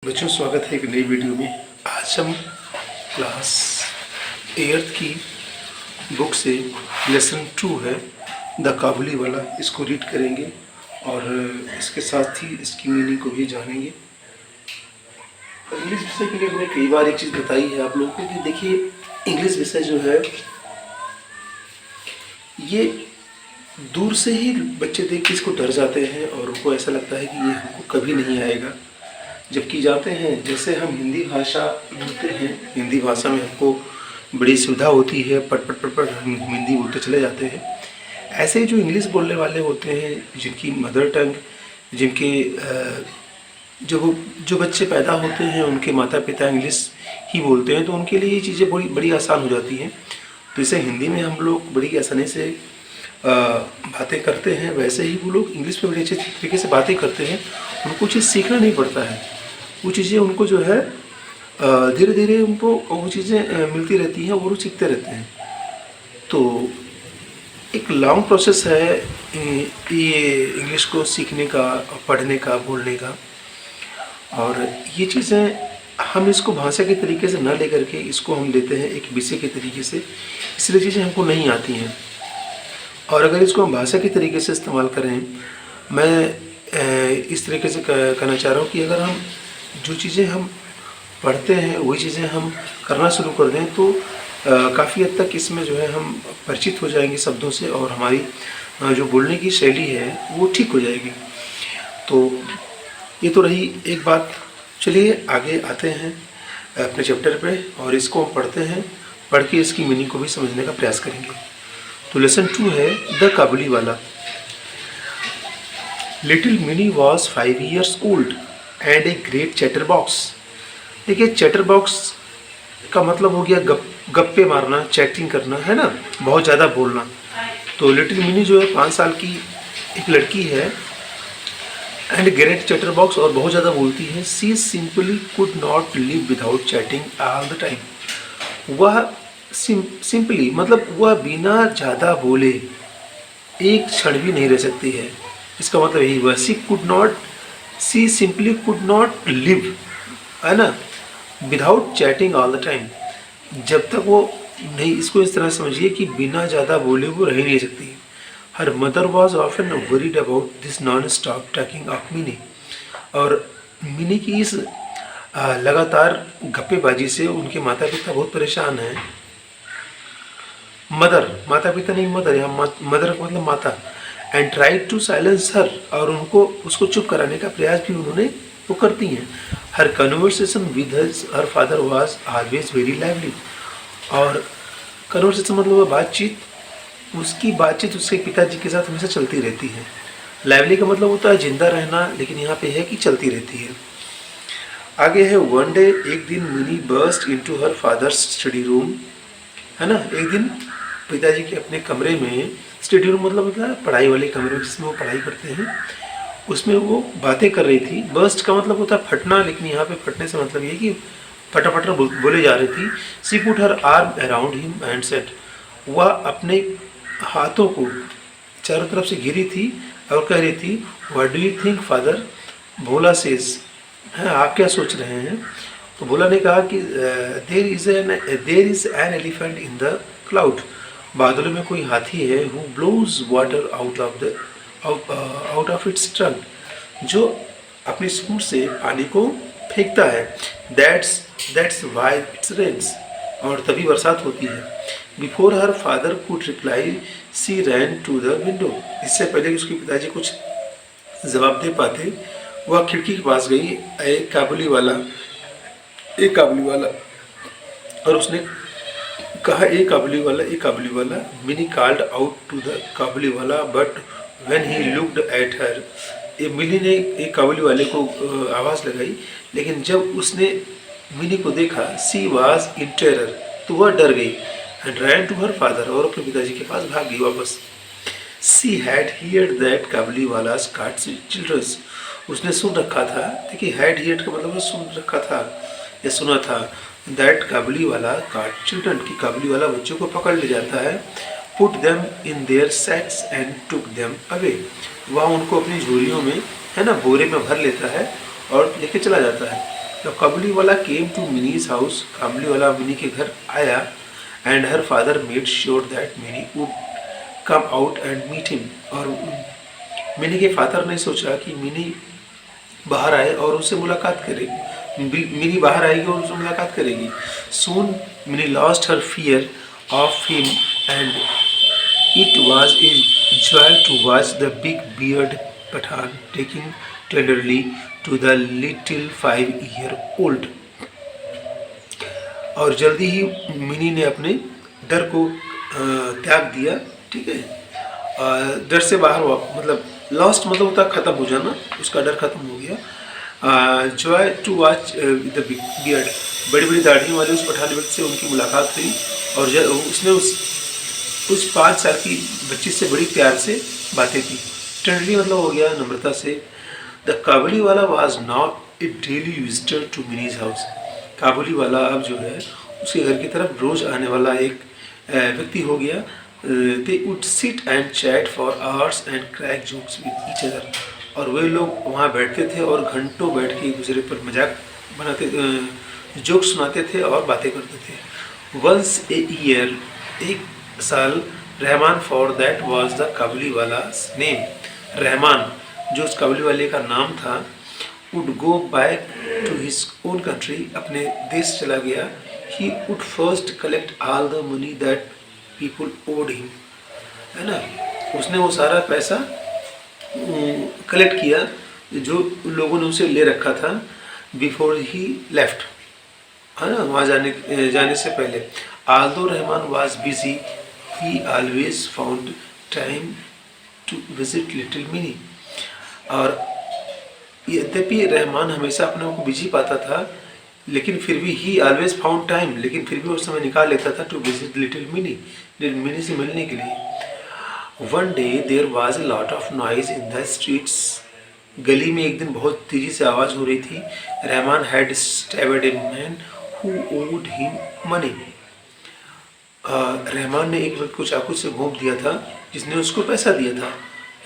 बच्चों, स्वागत है एक नई वीडियो में। आज हम क्लास 8th की बुक से लेसन 2 है द काबुली वाला, इसको रीड करेंगे और इसके साथ ही इसकी मीनिंग को भी जानेंगे। इंग्लिश विषय के लिए मैंने कई बार एक चीज़ बताई है आप लोगों को कि देखिए, इंग्लिश विषय जो है ये दूर से ही बच्चे देख के इसको डर जाते हैं और उनको ऐसा लगता है कि ये हमको कभी नहीं आएगा। जबकि जाते हैं, जैसे हम हिंदी भाषा बोलते हैं, हिंदी भाषा में हमको बड़ी सुविधा होती है, पट पट पट पट हम हिंदी बोलते चले जाते हैं। ऐसे ही जो इंग्लिश बोलने वाले होते हैं, जिनकी मदर टंग, जिनके जो बच्चे पैदा होते हैं उनके माता पिता इंग्लिश ही बोलते हैं, तो उनके लिए ये चीज़ें बड़ी आसान हो जाती हैं। तो इसे हिंदी में हम लोग बड़ी आसानी से बातें करते हैं, वैसे ही वो लोग इंग्लिश में बड़ी अच्छे तरीके से बातें करते हैं। उनको चीज़ सीखना नहीं पड़ता है, वो चीज़ें उनको जो है धीरे धीरे उनको वो चीज़ें मिलती रहती हैं और वो सीखते रहते हैं। तो एक लॉन्ग प्रोसेस है ये इंग्लिश को सीखने का, पढ़ने का, बोलने का। और ये चीज़ें हम इसको भाषा के तरीके से न लेकर के इसको हम लेते हैं एक विषय के तरीके से, इसलिए चीज़ें हमको नहीं आती हैं। और अगर इसको हम भाषा के तरीके से इस्तेमाल करें, मैं इस तरीके से कहना चाह रहा हूँ कि अगर हम जो चीज़ें हम पढ़ते हैं वही चीज़ें हम करना शुरू कर दें तो काफ़ी हद तक इसमें जो है हम परिचित हो जाएंगे शब्दों से, और हमारी जो बोलने की शैली है वो ठीक हो जाएगी। तो ये तो रही एक बात। चलिए आगे आते हैं अपने चैप्टर पे और इसको हम पढ़ते हैं, पढ़ के इसकी मीनिंग को भी समझने का प्रयास करेंगे। तो लेसन 2 है द काबुली वाला। Little mini was 5 years old and a great chatter box. देखिए, चैटर बॉक्स का मतलब हो गया गप्पे मारना, चैटिंग करना, है ना, बहुत ज़्यादा बोलना। तो लिटिल मिनी जो है 5 साल की एक लड़की है, एंड ग्रेट चैटर बॉक्स, और बहुत ज़्यादा बोलती है। She simply could not live without chatting all the time. वह सिंपली मतलब वह बिना ज़्यादा बोले एक क्षण भी नहीं रह सकती है। इसका मतलब यही हुआ, सी सिंपली कुड नॉट लिव, है ना, without chatting all the time. जब तक वो नहीं, इसको इस तरह समझिए कि बिना ज़्यादा बोले वो रह नहीं सकती। Her mother was often worried about this non stop talking of mini. और मिनी की इस लगातार गप्पेबाजी से उनके माता पिता बहुत परेशान हैं। मदर, माता पिता नहीं, मदर, यहाँ मदर मतलब माता। एंड ट्राई टू साइलेंस हर, और उनको उसको चुप कराने का प्रयास भी उन्होंने वो करती हैं। Her conversation with her father was always very lively. और कन्वर्सेशन मतलब वह बातचीत, उसकी बातचीत उसके पिताजी के साथ हमेशा चलती रहती है। लाइवली का मतलब होता है जिंदा रहना, लेकिन यहाँ पे है कि चलती रहती है। आगे है वन डे, एक दिन mini burst into her father's study room, है ना। एक दिन पिताजी के अपने कमरे में, स्टडी रूम मतलब होता है पढ़ाई वाले कमरे जिसमें वो पढ़ाई करते हैं, उसमें वो बातें कर रही थी। बर्स्ट का मतलब होता है फटना, लेकिन यहाँ पे फटने से मतलब ये कि फटाफट बोले जा रही थी। She put her arm around him and said, वह अपने हाथों को चारों तरफ से घिरी थी और कह रही थी, what do you think father. Bhola says, हैं आप क्या सोच रहे हैं। तो भोला ने कहा कि there is an elephant in the cloud, बादलों में कोई हाथी है। Who blows water out of its trunk, जो अपनी सूंड से पानी को फेंकता है। दैट्स वाई इट्स रेन्स, और तभी बरसात होती है। Before her father could reply she ran to the window, इससे पहले कि उसके पिताजी कुछ जवाब दे पाते, वह खिड़की के पास गई। एक काबुली वाला, और उसने कहा, एक Kabuliwala. Mini called out to the Kabuliwala, but when he looked at her, Mini ने एक काबुली वाले को आवाज़ लगाई, लेकिन जब उसने मिनी को देखा, सी वाज इन टेरर, तो वह डर गई। And ran to her father, और अपने पिताजी के पास भाग गई वापस। She had heard that Kabuliwala cuts children's, उसने सुन रखा था। देखिए, हैड हियर्ड का मतलब सुन रखा था या सुना था। दैट काबुली वाला काट चिल्ड्रन, की काबुली वाला बच्चों को पकड़ ले जाता है। Put them in their sacks and took them away, वह उनको अपनी झोलियों में, है ना, बोरे में भर लेता है और लेके चला जाता है। The Kabuliwala came to minis house, Kabuliwala Mini के घर आया, and her father made sure that Mini would come out and meet him. और मिनी के फादर ने सोचा कि मिनी बाहर आए और उससे मुलाकात करेगी, मिनी बाहर आएगी और उससे मुलाकात करेगी। Soon Mini lost her fear of him and it was a joy to watch the big beard Pathan taking tenderly to the little 5-year-old। और जल्दी ही मिनी ने अपने डर को त्याग दिया, ठीक है। डर से बाहर हुआ, मतलब लॉस्ट मतलब होता खत्म हो जाना, उसका डर खत्म हो गया। Joy to watch the big beard, बड़ी बड़ी दाढ़ियों वाले उस पठान व्यक्ति से उनकी मुलाकात हुई और उसने उस 5 साल की बच्ची से बड़ी प्यार से बातें की। टेंडरली मतलब हो गया नम्रता से। The Kabuliwala was not a daily visitor to minis house, Kabuliwala अब जो है उसके घर की तरफ रोज आने वाला एक व्यक्ति हो गया। They would sit and chat for hours and crack jokes with each other, और वे लोग वहाँ बैठते थे और घंटों बैठ के एक दूसरे पर मजाक बनाते, जोक सुनाते थे और बातें करते थे। वंस ए ईयर, एक साल, Rahman for that was the Kabuliwala name, Rahman जो उस काबुली वाले का नाम था, would go back to his own country, अपने देश चला गया। He would first collect all the money that people owed him, है ना, उसने वो सारा पैसा कलेक्ट किया जो लोगों ने उसे ले रखा था, बिफोर ही लेफ्ट, है ना, वहाँ जाने से पहले। Aldous Rahman was busy, he always found time to visit little Minnie। और यद्यपि रहमान हमेशा अपने को बिजी पाता था, लेकिन फिर भी he always found time, लेकिन फिर भी उस समय निकाल लेता था to visit little Minnie, little Minnie से मिलने के लिए। One day there was a lot of noise in the streets, गली में एक दिन बहुत तेजी से आवाज़ हो रही थी। Rahman had stabbed a man who owed him money, Rahman ने एक व्यक्ति को चाकू से घोंप दिया था जिसने उसको पैसा दिया था।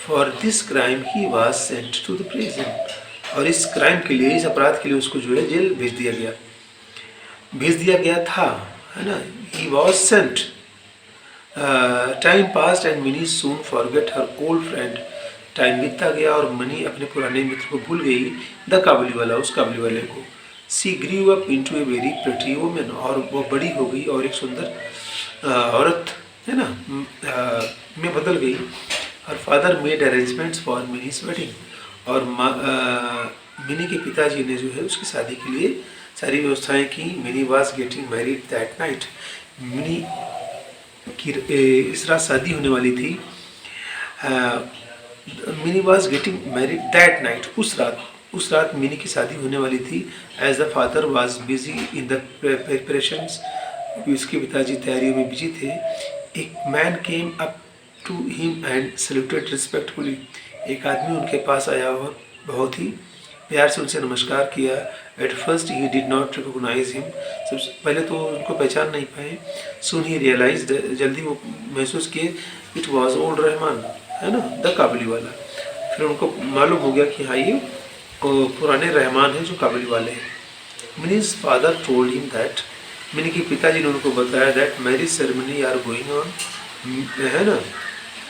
For this crime he was sent to the prison, और इस क्राइम के लिए, इस अपराध के लिए उसको जो है जेल भेज दिया गया था, है ना। ही was Saint. Time past and mini soon forget her old friend, time बीतता गया और मनी अपने पुराने मित्र को भूल गई, द काबुली वाला, उस काबुली वाले को। She grew up into a very pretty woman, और वो बड़ी हो गई और एक सुंदर औरत, है ना, में बदल गई। हर father made arrangements for minis wedding, और मिनी के पिताजी ने जो है उसकी शादी के लिए सारी व्यवस्थाएं की। Mini was getting married that night, Mini की इस रात शादी होने वाली थी। Mini was getting married that night, उस रात मिनी की शादी होने वाली थी। As the father was busy in the preparations, उसके पिताजी तैयारियों में बिजी थे। एक man came up to him and saluted respectfully, एक आदमी उनके पास आया और बहुत ही प्यार से उनसे नमस्कार किया। At first he did not recognise him, सबसे पहले तो उनको पहचान नहीं पाए। सुन ही रियलाइज, जल्दी वो महसूस किए, इट वॉज ओल्ड रहमान, है ना, द काबुली वाला। फिर उनको मालूम हो गया कि हाँ ये पुराने रहमान हैं जो काबुली वाले हैं। Mini's father told him that, Mini के पिताजी ने उनको बताया that marriage ceremony are going on, है ना,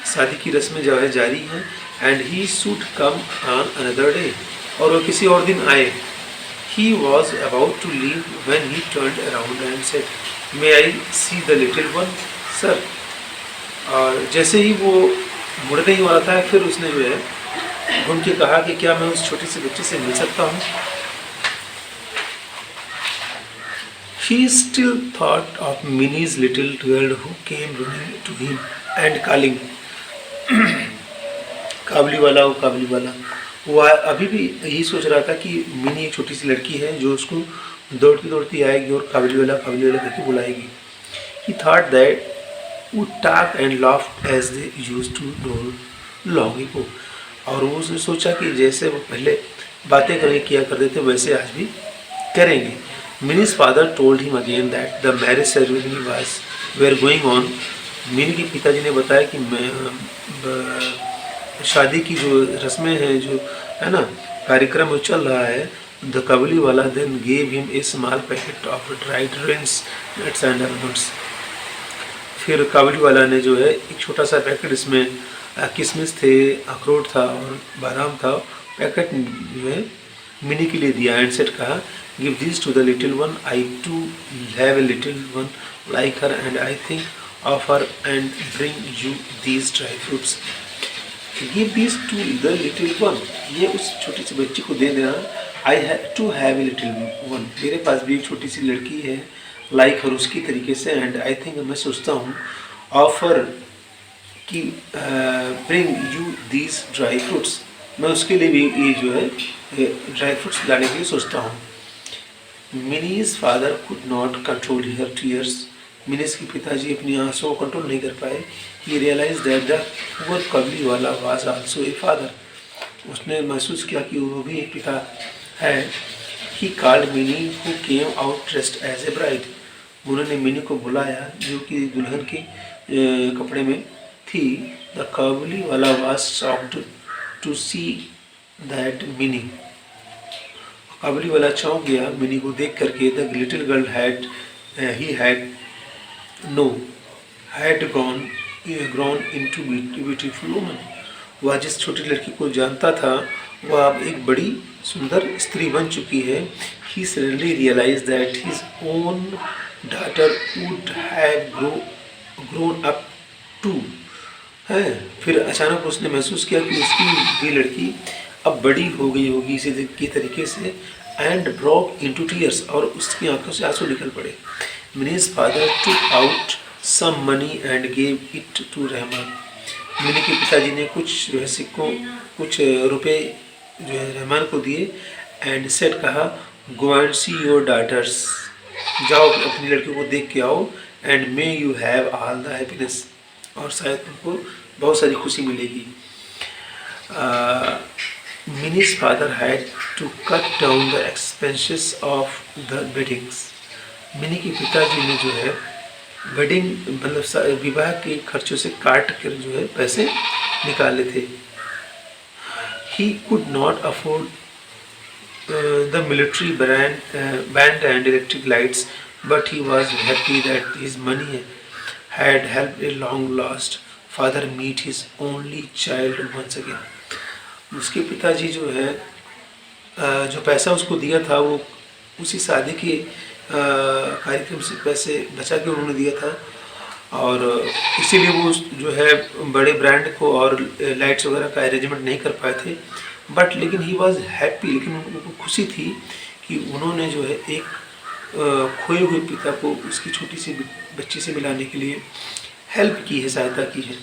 शादी की रस्में जो है जारी हैं, and he should come on another day, और वो किसी और दिन आए। He was about to leave when he turned around and said, may I see the little one sir. और जैसे ही वो मुड़ने ही वाला था, फिर उसने जो है घूम के कहा कि क्या मैं उस छोटी सी बच्ची से मिल सकता हूँ। He still thought of Minnie's little girl who came running to him and calling, काबुली वाला, वो काबुली वाला, वो अभी भी यही सोच रहा था कि मिनी एक छोटी सी लड़की है जो उसको दौड़ती दौड़ती आएगी और काबुली वाला करके बुलाएगी। He thought that would talk and laugh as they used to do long ago, और वो उसने सोचा कि जैसे वो पहले बातें किया करते थे वैसे आज भी करेंगे। Minnie's father told him again that the marriage ceremony were going on। Mini के पिताजी ने बताया कि शादी की जो रस्में हैं, जो है ना कार्यक्रम वो चल रहा है। The Kabuliwala then gave him a small packet of dried raisins nuts and almonds. फिर काबुली वाला ने जो है एक छोटा सा पैकेट, इसमें किशमिश थे, अखरोट था और बादाम था, पैकेट जो है मिनी के लिए दिया। एंड सेट कहा give this to the little one, I too have a little one like her and I think of her and bring you these dry fruits. Give this to the little one, ये उस छोटी सी बच्ची को दे देना। I have to have a little one, मेरे पास भी एक छोटी सी लड़की है, लाइक हर उसकी तरीके से। एंड आई थिंक, मैं सोचता हूँ, ऑफर कि bring you these dry fruits, मैं उसके लिए भी ये जो है ड्राई फ्रूट्स लाने के लिए सोचता हूँ। Minis father could not control here tears, minis के पिताजी अपनी आंसुओं को कंट्रोल नहीं कर पाए। ही रियलाइज दैट द पुअर काबुली वाला वाज आल्सो ए फादर, उसने महसूस किया कि वो भी एक पिता है। He called Mini who came out dressed as a bride, उन्होंने मिनी को बुलाया जो कि दुल्हन के कपड़े में थी। The Kabuliwala was shocked to see that Mini, Kabuliwala चौंक गया मिनी को देख करके। The little girl had he had no had grown into beautiful woman, वह जिस छोटी लड़की को जानता था वह अब एक बड़ी सुंदर स्त्री बन चुकी है। He suddenly realize that his own daughter would have grown up too है। फिर अचानक उसने महसूस किया कि उसकी भी लड़की अब बड़ी हो गई होगी इसी की तरीके से। एंड ब्रोक इनटू टीयर्स, और उसकी आंखों से आंसू निकल पड़े। Mini's father took out some money and gave it to Rahman, Mini के पिताजी ने कुछ जो है सिक्कों, कुछ रुपए जो है रहमान को दिए। एंड सेड कहा go and see your daughters, जाओ अपनी लड़की को देख के आओ। And may you have all the happiness, और शायद तुमको बहुत सारी खुशी मिलेगी। Mini's father had to cut down the expenses of the weddings, Mini के पिताजी ने जो है वेडिंग मतलब विवाह के खर्चों से काट कर जो है पैसे निकाले थे। He could not afford the military band and electric lights, but he was happy that his money had helped a long lost father meet his only child once again. उसके पिताजी जो है जो पैसा उसको दिया था वो उसी शादी के कार्यक्रम से पैसे बचा के उन्होंने दिया था, और इसीलिए वो जो है बड़े ब्रांड को और लाइट्स वगैरह का अरेंजमेंट नहीं कर पाए थे। बट लेकिन ही वॉज हैप्पी, लेकिन उनको खुशी थी कि उन्होंने जो है एक खोए हुए पिता को उसकी छोटी सी बच्ची से मिलाने के लिए हेल्प की है, सहायता की है।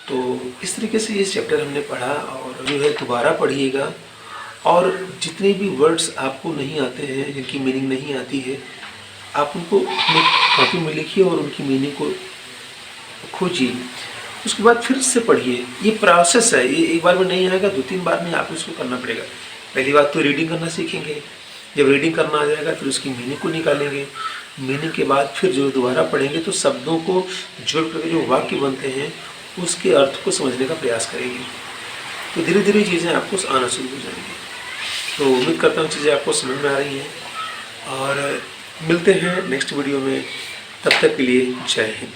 तो इस तरीके से ये चैप्टर हमने पढ़ा, और जो है दोबारा पढ़िएगा, और जितने भी वर्ड्स आपको नहीं आते हैं, जिनकी मीनिंग नहीं आती है, आप उनको अपनी कॉपी में लिखिए और उनकी मीनिंग को खोजिए। उसके बाद फिर से पढ़िए। ये प्रोसेस है, ये एक बार में नहीं आएगा, 2-3 बार में आपको इसको करना पड़ेगा। पहली बात तो रीडिंग करना सीखेंगे, जब रीडिंग करना आ जाएगा फिर उसकी मीनिंग को निकालेंगे। मीनिंग के बाद फिर जो दोबारा पढ़ेंगे तो शब्दों को जोड़ करके जो वाक्य बनते हैं उसके अर्थ को समझने का प्रयास करेंगे। तो धीरे धीरे चीज़ें आपको आना शुरू हो जाएंगी। तो उम्मीद करता हूँ चीज़ें आपको समझ में आ रही हैं, और मिलते हैं नेक्स्ट वीडियो में। तब तक के लिए जय हिंद।